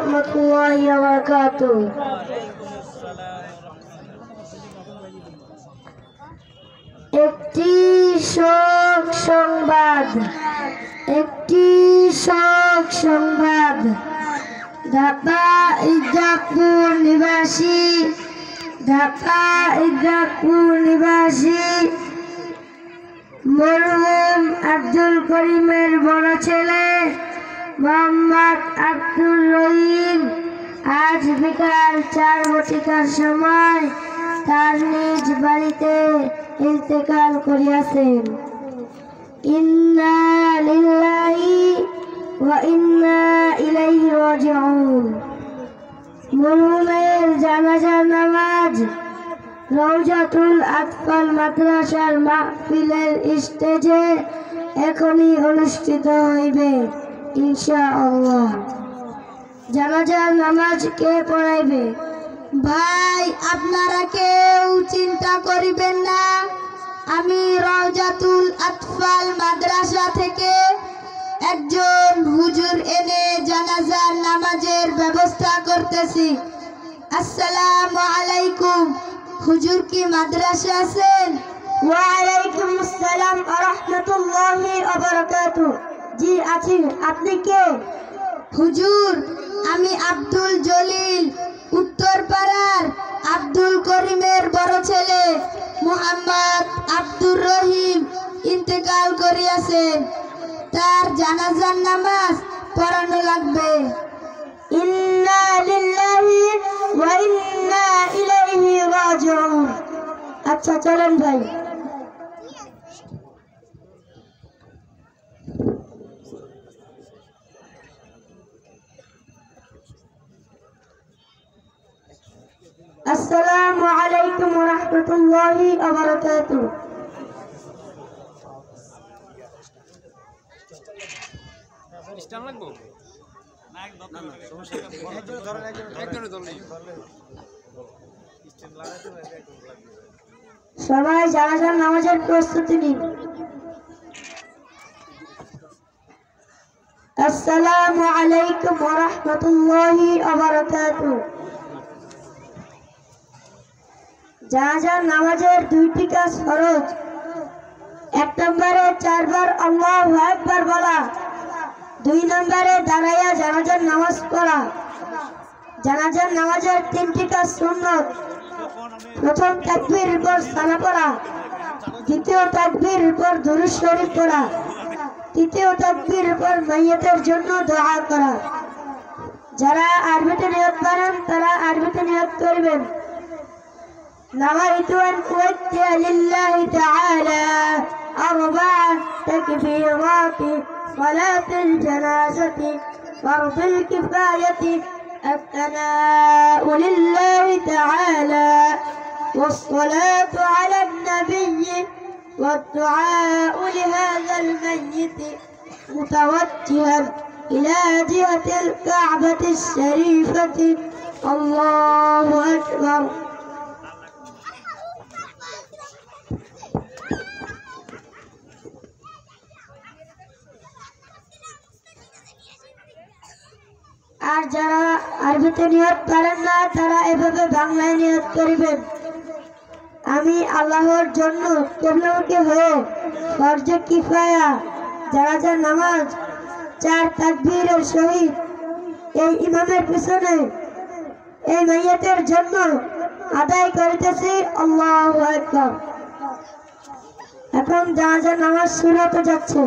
রহমতুল্লাহি ওয়া বারাকাতুহু। একটি শোক সংবাদ, ঢাকা ইদ্রাকপুর নিবাসী মরহুম আব্দুল করিমের বড় ছেলে মোহাম্মদ আব্দুর রহিম আজ বিকাল 4 ঘটিকার সময় তার নিজ বাড়িতে ইন্তেকাল করিয়াছেন। ইন্না লিল্লাহি ওয়া ইন্না ইলাইহি রাজিউন। মরহুমের জানাজার নামাজ রওজাতুল আতফাল মাদ্রাসার মাহফিলের স্টেজে এখনই অনুষ্ঠিত হইবে ইনশাআল্লাহ। জানাজার নামাজ কে পড়াইবে? ভাই, আপনারা কেউ চিন্তা করিবেন না, আমি রওজাতুল আতফাল মাদ্রাসা থেকে একজন হুজুর এনে জানাজার নামাজের ব্যবস্থা করতেছি। আসসালামু আলাইকুম। হুজুর কি মাদ্রাসা আছেন? ওয়া আলাইকুম আসসালাম ওয়া রাহমাতুল্লাহি ওয়া বারাকাতুহু। জি আছি। আপনি কে? হুজুর, আমি আব্দুল জলিল, উত্তরপাড়ার আব্দুল করিমের বড় ছেলে মোহাম্মদ আব্দুর রহিম ইন্তেকাল করিয়াছেন। তার জানাজার নামাজ পড়ানো লাগবে। ইন্না লিল্লাহি ওয়া ইন্না ইলাইহি রাজিউন। আচ্ছা চলেন ভাই। আসসালামু আলাইকুম ওয়া রাহমাতুল্লাহি ওয়া বারাকাতুহু। সবাই জানাজার নামাজের প্রস্তুতি নিন। আসসালামু আলাইকুম ওয়া রাহমাতুল্লাহি ওয়া বারাকাতুহু। জানাজার নামাজের 2টি কাজ ফরজ। 1 নম্বরে 4 বার আল্লাহু আকবার বলা, 2 নম্বরে দাঁড়াইয়া জানাজার নামাজ পড়া। জানাজার নামাজের 3টি কাজ সুন্নত। প্রথম তাকবীরের পর সালাত পড়া, দ্বিতীয় তাকবীরের পর দুরূদ শরীফ পড়া, তৃতীয় তাকবীরের পর মাইয়িতের জন্য দোয়া করা। যারা আরবিতে নিয়ত করেন তারা আরবিতে নিয়ত করবেন। نويت أن أؤدي لله تعالى 4 تكبيرات صلاة الجنازة فرض الكفاية، الثناء لله تعالى والصلاة على النبي والدعاء لهذا الميت متوجها إلى جهة الكعبة الشريفة. الله أكبر. আর যারা আরবিতে নিয়ত করেন না তারা এভাবে বাংলায় নিয়ত করিবেন। আমি আল্লাহর জন্য কিবলামুখী হয়ে ফরজে কিফায়া জানাজার নামাজ 4 তাকবীরের সহিত এই ইমামের পিছনে এই মাইয়াতের জন্য আদায় করিতেছি। আল্লাহু আকবার। এখন জানাজার নামাজ শুরু হতে যাচ্ছে।